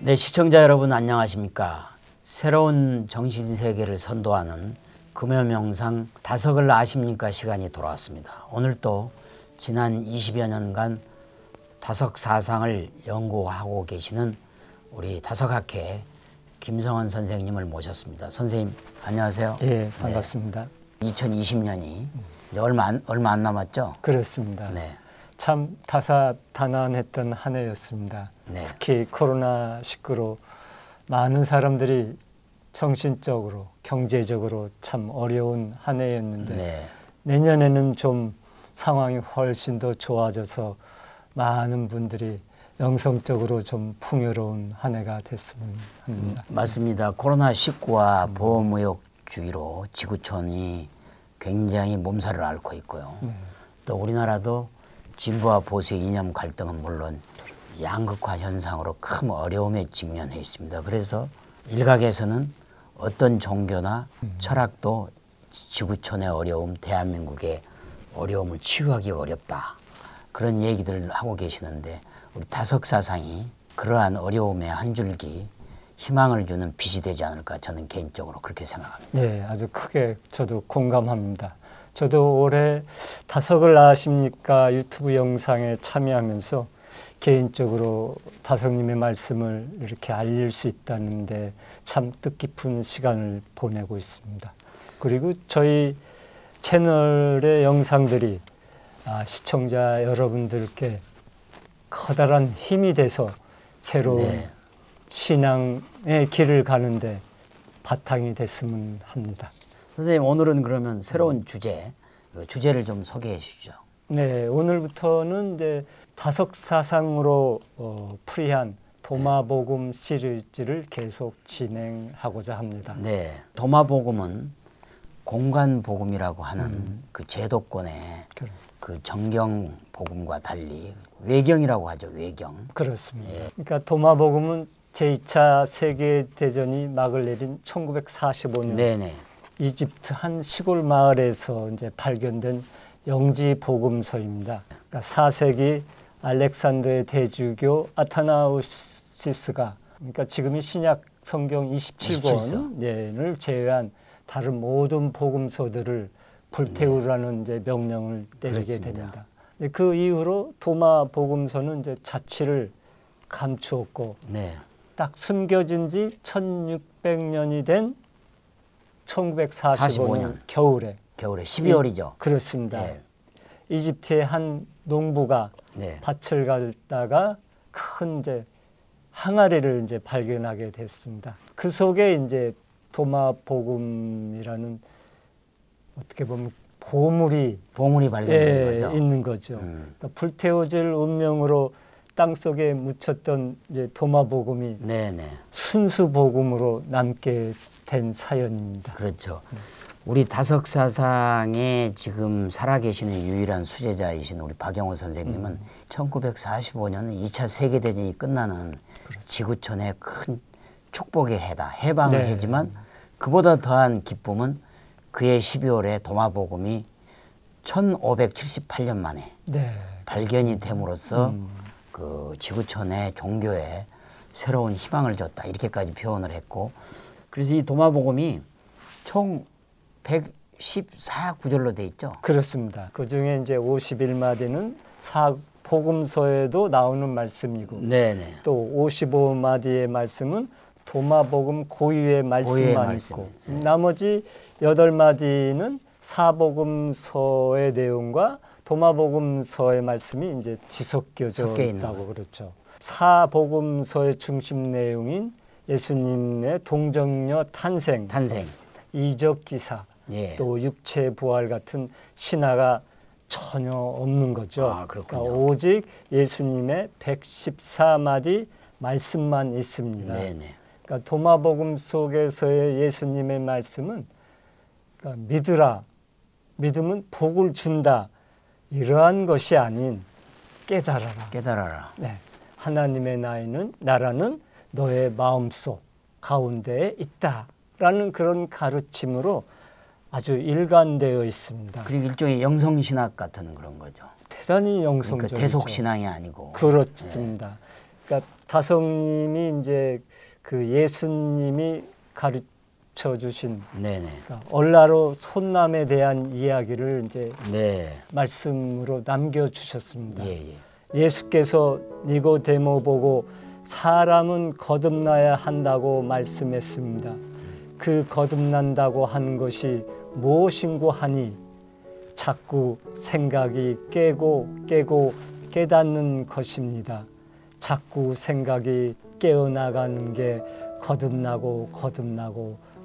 네, 시청자 여러분 안녕하십니까. 새로운 정신세계를 선도하는 금요명상 다석을 아십니까 시간이 돌아왔습니다. 오늘 또 지난 20여 년간 다석사상을 연구하고 계시는 우리 다석학회 김성원 선생님을 모셨습니다. 선생님 안녕하세요. 예, 반갑습니다. 네, 2020년이 얼마 안 남았죠? 그렇습니다. 네. 참 다사다난했던 한 해였습니다. 네. 특히 코로나19로 많은 사람들이 정신적으로 경제적으로 참 어려운 한 해였는데 네. 내년에는 좀 상황이 훨씬 더 좋아져서 많은 분들이 영성적으로 좀 풍요로운 한 해가 됐으면 합니다. 맞습니다. 코로나19와 보호무역주의로 지구촌이 굉장히 몸살을 앓고 있고요. 또 우리나라도 진보와 보수의 이념 갈등은 물론 양극화 현상으로 큰 어려움에 직면해 있습니다. 그래서 일각에서는 어떤 종교나 철학도 지구촌의 어려움, 대한민국의 어려움을 치유하기가 어렵다. 그런 얘기들을 하고 계시는데 우리 다석사상이 그러한 어려움의 한 줄기 희망을 주는 빛이 되지 않을까 저는 개인적으로 그렇게 생각합니다. 네, 아주 크게 저도 공감합니다. 저도 올해 다석을 아십니까 유튜브 영상에 참여하면서 개인적으로 다석님의 말씀을 이렇게 알릴 수 있다는데 참 뜻깊은 시간을 보내고 있습니다. 그리고 저희 채널의 영상들이 시청자 여러분들께 커다란 힘이 돼서 새로운 신앙의 길을 가는데 바탕이 됐으면 합니다. 선생님 오늘은 그러면 새로운 주제를 좀 소개해 주시죠. 네, 오늘부터는 이제 다석사상으로 풀이한 도마복음 시리즈를 계속 진행하고자 합니다. 네, 도마복음은 공간복음이라고 하는 그 제도권의 그 정경 복음과 달리 외경이라고 하죠. 외경. 그렇습니다. 예. 그러니까 도마복음은 제2차 세계대전이 막을 내린 1945년 네네. 이집트 한 시골 마을에서 이제 발견된 영지 복음서입니다. 그러니까 4세기 알렉산더의 대주교 아타나우시스가 그러니까 지금이 신약 성경 27권을 제외한 다른 모든 복음서들을 불태우라는 이제 명령을 내리게 됩니다. 그 이후로 도마 복음서는 이제 자취를 감추었고 딱 숨겨진 지 1600년이 된 1945년 겨울에 12월이죠. 그렇습니다. 이집트의 한 농부가 밭을 갈다가 큰 이제 항아리를 이제 발견하게 됐습니다. 그 속에 이제 도마복음이라는 어떻게 보면 보물이 발견된 거죠. 있는 거죠. 그러니까 불태워질 운명으로 땅 속에 묻혔던 이제 도마복음이 순수 복음으로 남게 된 사연입니다. 그렇죠. 우리 다석사상에 지금 살아계시는 유일한 수제자이신 우리 박영호 선생님은 1945년 2차 세계대전이 끝나는 지구촌의 큰 축복의 해다. 해방의 해지만 그보다 더한 기쁨은 그해 12월에 도마복음이 1578년 만에 발견이 됨으로써 그 지구촌의 종교에 새로운 희망을 줬다. 이렇게까지 표현을 했고 그래서 이 도마복음이 총 114구절로 돼 있죠. 그렇습니다. 그 중에 이제 51마디는 복음서에도 나오는 말씀이고 또 55마디의 말씀은 도마복음 고유의 말씀만 있고 나머지 8마디는 사복음서의 내용과 도마복음서의 말씀이 이제 뒤섞여져 있다고 그렇죠. 사복음서의 중심 내용인 예수님의 동정녀 탄생, 이적 기사, 또 육체 부활 같은 신화가 전혀 없는 거죠. 그러니까 오직 예수님의 114마디 말씀만 있습니다. 그러니까 도마복음 속에서의 예수님의 말씀은 그러니까 믿으라, 믿음은 복을 준다 이러한 것이 아닌 깨달아라. 하나님의 나라는 너의 마음속 가운데에 있다라는 그런 가르침으로 아주 일관되어 있습니다. 그리고 일종의 영성신학 같은 그런 거죠. 대단히 영성적이죠. 그러니까 대속신앙이 아니고. 그렇습니다. 그러니까 다성님이 이제 그 예수님이 가르쳐 주신 그러니까 얼라로 손남에 대한 이야기를 이제 말씀으로 남겨 주셨습니다. 예수께서 니고데모 보고 사람은 거듭나야 한다고 말씀했습니다. 그 거듭난다고 하는 것이 무엇인고 하니 자꾸 생각이 깨고 깨닫는 것입니다. 자꾸 생각이 깨어나가는 게 거듭나고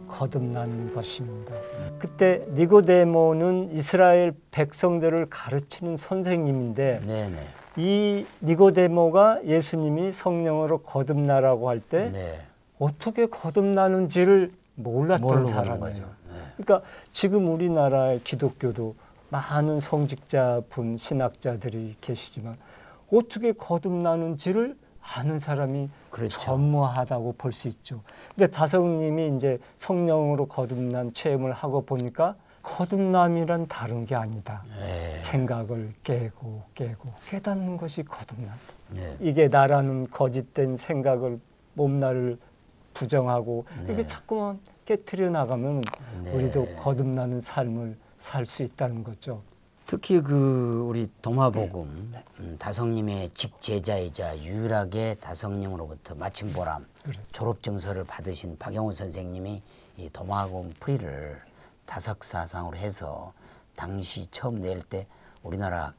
거듭나는 것입니다. 그때 니고데모는 이스라엘 백성들을 가르치는 선생님인데 이 니고데모가 예수님이 성령으로 거듭나라고 할 때 어떻게 거듭나는지를 몰랐던 사람이에요. 그러니까 지금 우리나라의 기독교도 많은 성직자분, 신학자들이 계시지만 어떻게 거듭나는지를 아는 사람이 전무하다고 볼 수 있죠. 근데 다성님이 이제 성령으로 거듭난 체험을 하고 보니까 거듭남이란 다른 게 아니다. 생각을 깨고 깨닫는 것이 거듭난다. 이게 나라는 거짓된 생각을 몸나를 부정하고 이게 자꾸만 깨트려 나가면 우리도 거듭나는 삶을 살 수 있다는 거죠. 특히 그 우리 도마복음 다성님의 직제자이자 유일하게 다성님으로부터 마침보람 졸업증서를 받으신 박영훈 선생님이 이 도마복음 풀이를 다석사상으로 해서 당시 처음 낼 때 우리나라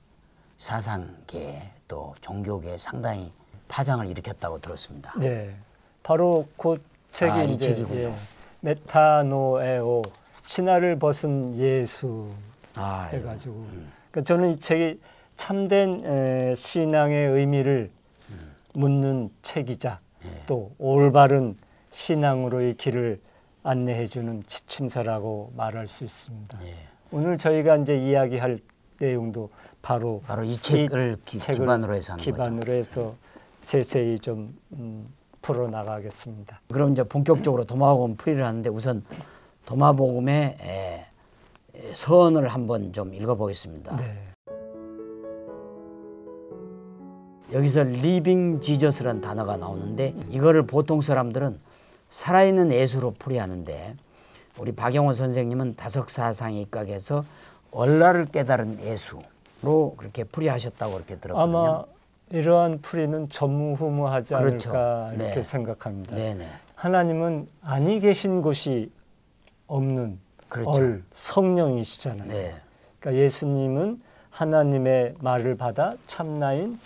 사상계 또 종교계에 상당히 파장을 일으켰다고 들었습니다. 네, 바로 그 책이 이 책이군요. 메타노에오 신화를 벗은 예수 해가지고 그러니까 저는 이 책이 참된 신앙의 의미를 묻는 책이자 또 올바른 신앙으로의 길을 안내해주는 지침서라고 말할 수 있습니다. 오늘 저희가 이제 이야기할 내용도 바로 이 책을 기반으로 해서 세세히 좀 풀어나가겠습니다. 그럼 이제 본격적으로 도마복음 풀이를 하는데 우선 도마복음의 서언을 한번 좀 읽어보겠습니다. 여기서 리빙 지저스라는 단어가 나오는데 이거를 보통 사람들은 살아있는 예수로 풀이하는데 우리 박영호 선생님은 다석사상에 입각해서 얼라를 깨달은 예수로 그렇게 풀이하셨다고 그렇게 들었거든요. 아마 이러한 풀이는 전무후무하지 않을까 이렇게 생각합니다. 하나님은 아니 계신 곳이 없는 성령이시잖아요. 그러니까 예수님은 하나님의 말을 받아 참나인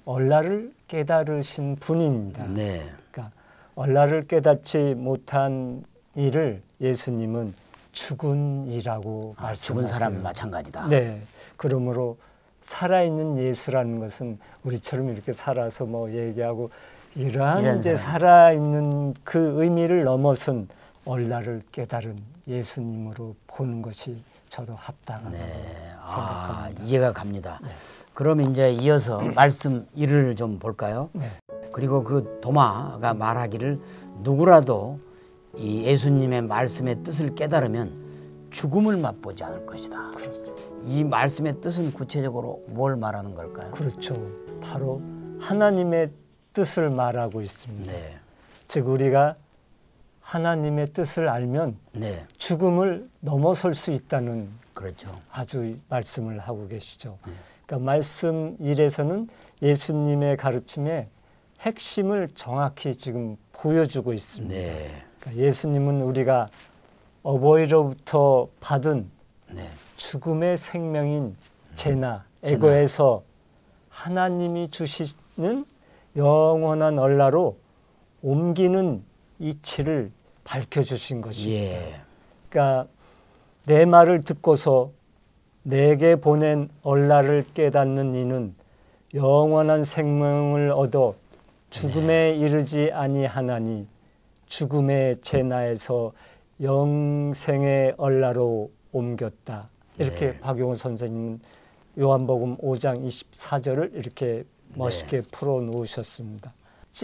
얼라를 깨달으신 분입니다. 그러니까 얼라를 깨닫지 못한 이를 예수님은 죽은 이라고 말씀하세요. 죽은 사람 마찬가지다. 그러므로 살아있는 예수라는 것은 우리처럼 이렇게 살아서 뭐 얘기하고 이러한 이제 살아있는 그 의미를 넘어선 얼라를 깨달은 예수님으로 보는 것이 저도 합당하다고 생각합니다. 이해가 갑니다. 그럼 이제 이어서 말씀 1을 좀 볼까요? 그리고 그 도마가 말하기를 누구라도 이 예수님의 말씀의 뜻을 깨달으면 죽음을 맛보지 않을 것이다. 이 말씀의 뜻은 구체적으로 뭘 말하는 걸까요? 그렇죠. 바로 하나님의 뜻을 말하고 있습니다. 즉 우리가 하나님의 뜻을 알면 죽음을 넘어설 수 있다는 아주 말씀을 하고 계시죠. 그러니까 말씀 1에서는 예수님의 가르침의 핵심을 정확히 지금 보여주고 있습니다. 그러니까 예수님은 우리가 어버이로부터 받은 죽음의 생명인 제나 에고에서 하나님이 주시는 영원한 얼라로 옮기는 이치를 밝혀주신 것입니다. 그러니까 내 말을 듣고서 내게 보낸 얼라를 깨닫는 이는 영원한 생명을 얻어 죽음에 이르지 아니하나니 죽음의 제나에서 영생의 얼라로 옮겼다. 이렇게 박용훈 선생님은 요한복음 5장 24절을 이렇게 멋있게 풀어놓으셨습니다.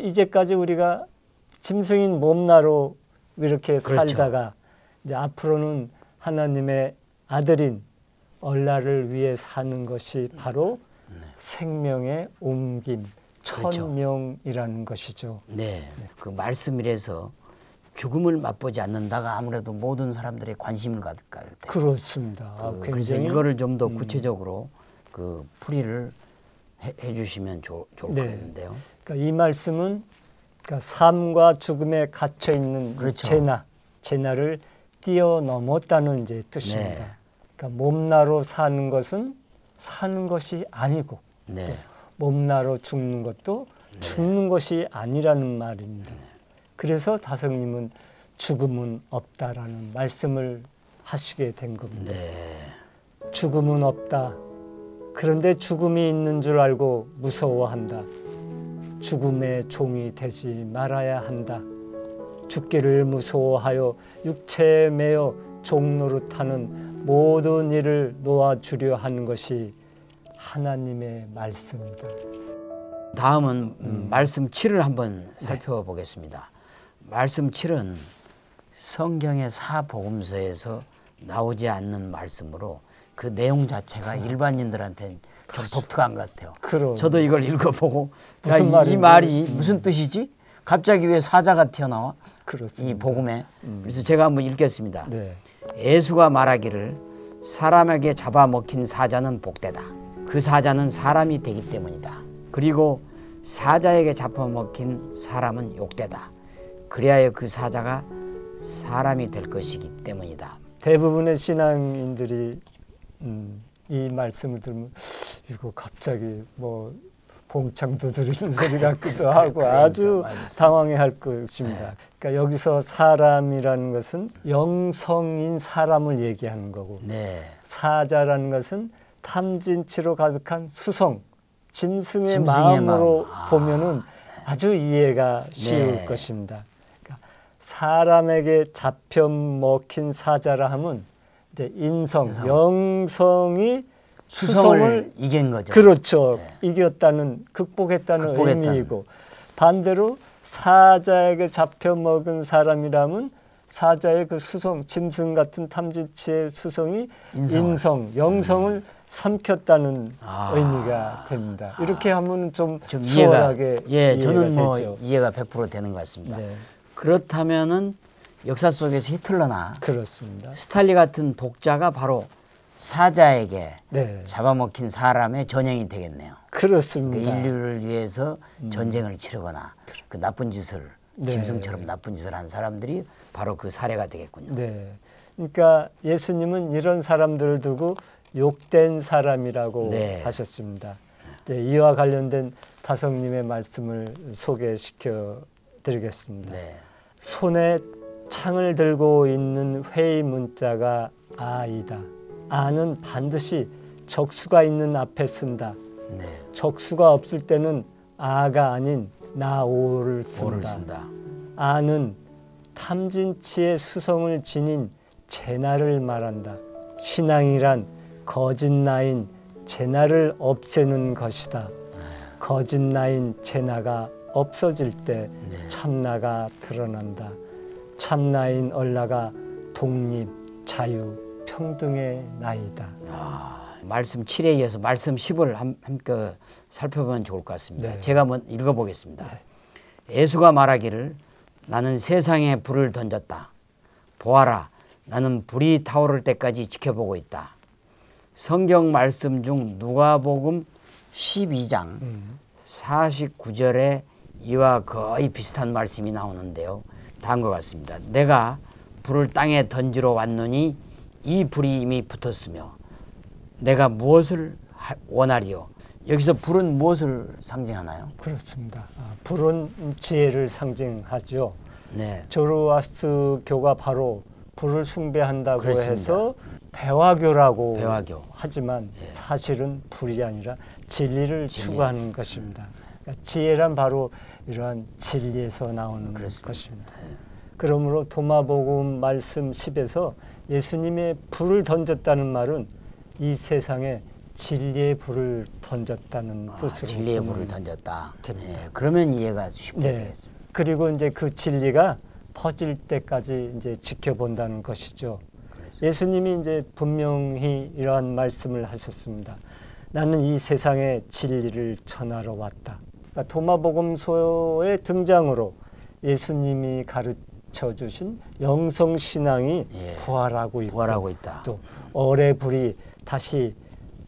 이제까지 우리가 짐승인 몸나로 이렇게 살다가 이제 앞으로는 하나님의 아들인 얼라를 위해 사는 것이 바로 생명의 옮김, 그렇죠. 1000명이라는 것이죠. 네. 그 말씀이라서 죽음을 맛보지 않는다가 아무래도 모든 사람들의 관심을 갖을 때. 그렇습니다. 그래서 이거를 좀 더 구체적으로 그 풀이를 해 주시면 좋을 것 같은데요. 그러니까 이 말씀은 그러니까 삶과 죽음에 갇혀 있는 그렇죠. 재나를 뛰어넘었다는 이제 뜻입니다. 네. 그러니까 몸나로 사는 것은 사는 것이 아니고 네. 또 몸나로 죽는 것도 죽는 것이 아니라는 말입니다. 그래서 다성님은 죽음은 없다라는 말씀을 하시게 된 겁니다. 네. 죽음은 없다. 그런데 죽음이 있는 줄 알고 무서워한다. 죽음의 종이 되지 말아야 한다. 죽기를 무서워하여 육체에 매여 종노릇하는 모든 일을 놓아주려 하는 것이 하나님의 말씀이다. 다음은 말씀 7을 한번 살펴보겠습니다. 말씀 7은 성경의 사복음서에서 나오지 않는 말씀으로 그 내용 자체가 일반인들한테는 좀 독특한 것 같아요. 저도 이걸 읽어보고 이 말이 무슨 뜻이지? 갑자기 왜 사자가 튀어나와? 그렇습니다. 이 복음에. 그래서 제가 한번 읽겠습니다. 네. 예수가 말하기를 사람에게 잡아먹힌 사자는 복되다. 그 사자는 사람이 되기 때문이다. 그리고 사자에게 잡아먹힌 사람은 욕되다. 그리하여 그 사자가 사람이 될 것이기 때문이다. 대부분의 신앙인들이 이 말씀을 들으면 이거 갑자기 뭐 봉창 두드리는 소리 같기도 하고 아주 당황해할 것입니다. 그러니까 여기서 사람이라는 것은 영성인 사람을 얘기하는 거고 사자라는 것은 탐진치로 가득한 수성, 짐승의 마음으로 보면은 아주 이해가 쉬울 것입니다. 그러니까 사람에게 잡혀 먹힌 사자라 하면 이제 영성이 수성을 이긴 거죠. 그렇죠. 이겼다는, 극복했다는 의미이고, 반대로 사자에게 잡혀 먹은 사람이라면 사자의 그 수성, 짐승 같은 탐진치의 수성이 영성을 삼켰다는 의미가 됩니다. 이렇게 하면 좀 수월하게 이해가 저는 뭐 되죠. 이해가 100% 되는 것 같습니다. 그렇다면은 역사 속에서 히틀러나 그렇습니다. 스탈린 같은 독자가 바로 사자에게 잡아먹힌 사람의 전형이 되겠네요. 그렇습니다. 그 인류를 위해서 전쟁을 치르거나 그 나쁜 짓을 짐승처럼 나쁜 짓을 한 사람들이 바로 그 사례가 되겠군요. 그러니까 예수님은 이런 사람들을 두고 욕된 사람이라고 하셨습니다. 이제 이와 관련된 다성님의 말씀을 소개시켜 드리겠습니다. 손에 창을 들고 있는 회의 문자가 아이다. 아는 반드시 적수가 있는 앞에 쓴다. 적수가 없을 때는 아가 아닌 나오를 쓴다. 아는 탐진치의 수성을 지닌 제나를 말한다. 신앙이란 거짓나인 제나를 없애는 것이다. 거짓나인 제나가 없어질 때 참나가 드러난다. 참나인 얼라가 독립, 자유, 평등의 나이다. 말씀 7에 이어서 말씀 10을 함께 살펴보면 좋을 것 같습니다. 제가 한번 읽어보겠습니다. 예수가 말하기를 나는 세상에 불을 던졌다. 보아라, 나는 불이 타오를 때까지 지켜보고 있다. 성경 말씀 중 누가복음 12장 49절에 이와 거의 비슷한 말씀이 나오는데요. 다음과 같습니다. 내가 불을 땅에 던지러 왔노니 이 불이 이미 붙었으며 내가 무엇을 원하리요? 여기서 불은 무엇을 상징하나요? 그렇습니다. 불은 지혜를 상징하죠. 조로아스트교가 바로 불을 숭배한다고 해서 배화교라고 하지만 사실은 불이 아니라 진리를 추구하는 것입니다. 그러니까 지혜란 바로 이러한 진리에서 나오는 것입니다. 그러므로 도마복음 말씀 10에서 예수님의 불을 던졌다는 말은 이 세상에 진리의 불을 던졌다는 뜻으로 진리의 불을 던졌다. 그러면 이해가 쉽게 되겠습니다. 그리고 이제 그 진리가 퍼질 때까지 이제 지켜본다는 것이죠. 예수님이 이제 분명히 이러한 말씀을 하셨습니다. 나는 이 세상에 진리를 전하러 왔다. 그러니까 도마복음서의 등장으로 예수님이 가르쳐 주신 영성신앙이 예. 부활하고 있고 부활하고 있다. 또 어뢰 불이 다시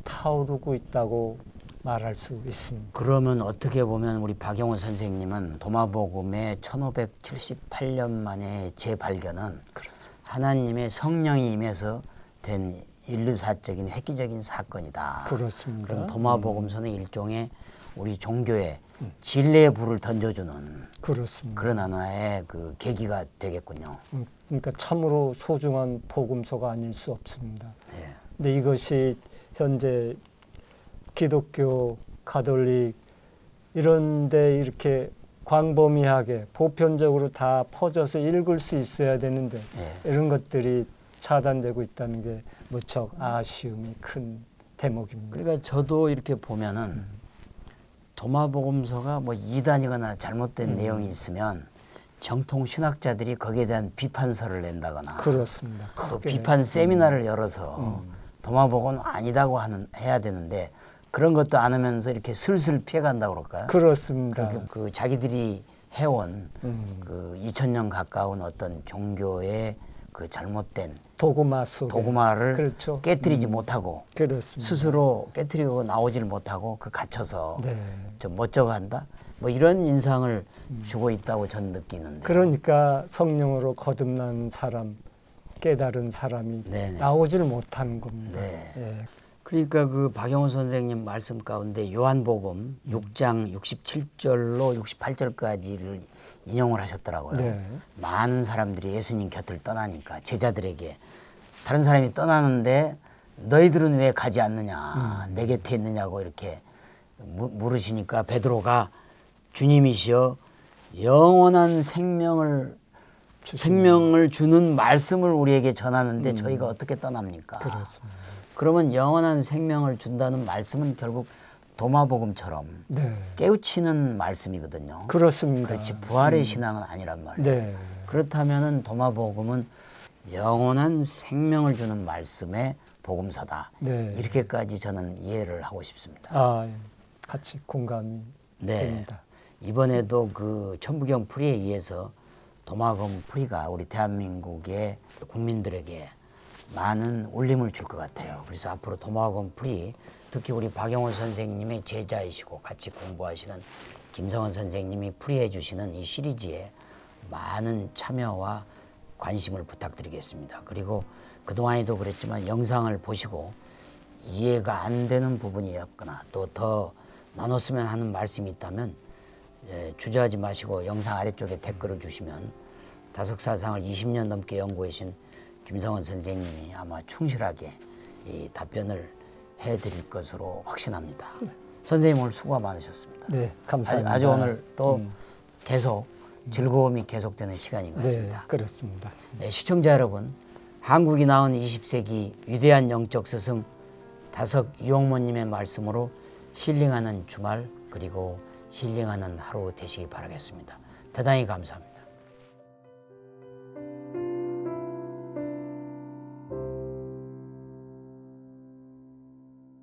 타오르고 있다고 말할 수 있습니다. 그러면 어떻게 보면 우리 박영훈 선생님은 도마복음의 1578년 만에 재발견은 그렇습니다. 하나님의 성령이 임해서 된 인류사적인 획기적인 사건이다. 그렇습니다. 그럼 도마복음서는 일종의 우리 종교에 진리의 불을 던져주는 그렇습니다. 그런 하나의 그 계기가 되겠군요. 그러니까 참으로 소중한 복음서가 아닐 수 없습니다. 예. 근데 이것이 현재 기독교, 가톨릭 이런데 이렇게 광범위하게 보편적으로 다 퍼져서 읽을 수 있어야 되는데 예. 이런 것들이 차단되고 있다는 게 무척 아쉬움이 큰 대목입니다. 그러니까 저도 이렇게 보면은 도마복음서가 뭐 이단이거나 잘못된 내용이 있으면 정통 신학자들이 거기에 대한 비판서를 낸다거나 그렇습니다. 또 크게. 비판 세미나를 열어서 도마복음은 아니다고 해야 되는데 그런 것도 안 하면서 이렇게 슬슬 피해간다고 그럴까요? 그렇습니다. 그 자기들이 해온 그 2000년 가까운 어떤 종교의 그 잘못된 도구마 속에 도구마를 그렇죠. 깨뜨리지 못하고 그렇습니다. 스스로 깨뜨리고 나오질 못하고 그 갇혀서 네. 좀 멋쩍어 한다? 뭐 이런 인상을 주고 있다고 전 느끼는데. 그러니까 성령으로 거듭난 사람, 깨달은 사람이 네네. 나오질 못하는 겁니다. 네. 예. 그러니까 그 박영훈 선생님 말씀 가운데 요한복음 6장 67절로 68절까지를 인용을 하셨더라고요. 네. 많은 사람들이 예수님 곁을 떠나니까 제자들에게 다른 사람이 떠나는데 너희들은 왜 가지 않느냐 내 곁에 있느냐고 이렇게 물으시니까 베드로가 주님이시여 영원한 생명을 주는 말씀을 우리에게 전하는데 저희가 어떻게 떠납니까? 그렇습니다. 그러면 영원한 생명을 준다는 말씀은 결국 도마복음처럼 네. 깨우치는 말씀이거든요. 그렇습니다. 그렇지 부활의 신앙은 아니란 말이에요. 네. 그렇다면은 도마복음은 영원한 생명을 주는 말씀의 복음서다. 네. 이렇게까지 저는 이해를 하고 싶습니다. 아, 같이 공감이 네. 됩니다. 이번에도 그 천부경 풀이에 의해서 도마복음 풀이가 우리 대한민국의 국민들에게 많은 울림을 줄 것 같아요. 그래서 앞으로 도마복음 풀이 특히 우리 박영훈 선생님의 제자이시고 같이 공부하시는 김성원 선생님이 풀이해 주시는 이 시리즈에 많은 참여와 관심을 부탁드리겠습니다. 그리고 그동안에도 그랬지만 영상을 보시고 이해가 안 되는 부분이었거나 또 더 나눴으면 하는 말씀이 있다면 주저하지 마시고 영상 아래쪽에 댓글을 주시면 다석사상을 20년 넘게 연구하신 김성원 선생님이 아마 충실하게 이 답변을 해드릴 것으로 확신합니다. 선생님 오늘 수고가 많으셨습니다. 네, 감사합니다. 아주 오늘 또 계속 즐거움이 계속되는 시간인 것 같습니다. 네, 그렇습니다. 네, 시청자 여러분, 한국이 낳은 20세기 위대한 영적 스승 다석 이용모님의 말씀으로 힐링하는 주말 그리고 힐링하는 하루 되시기 바라겠습니다. 대단히 감사합니다.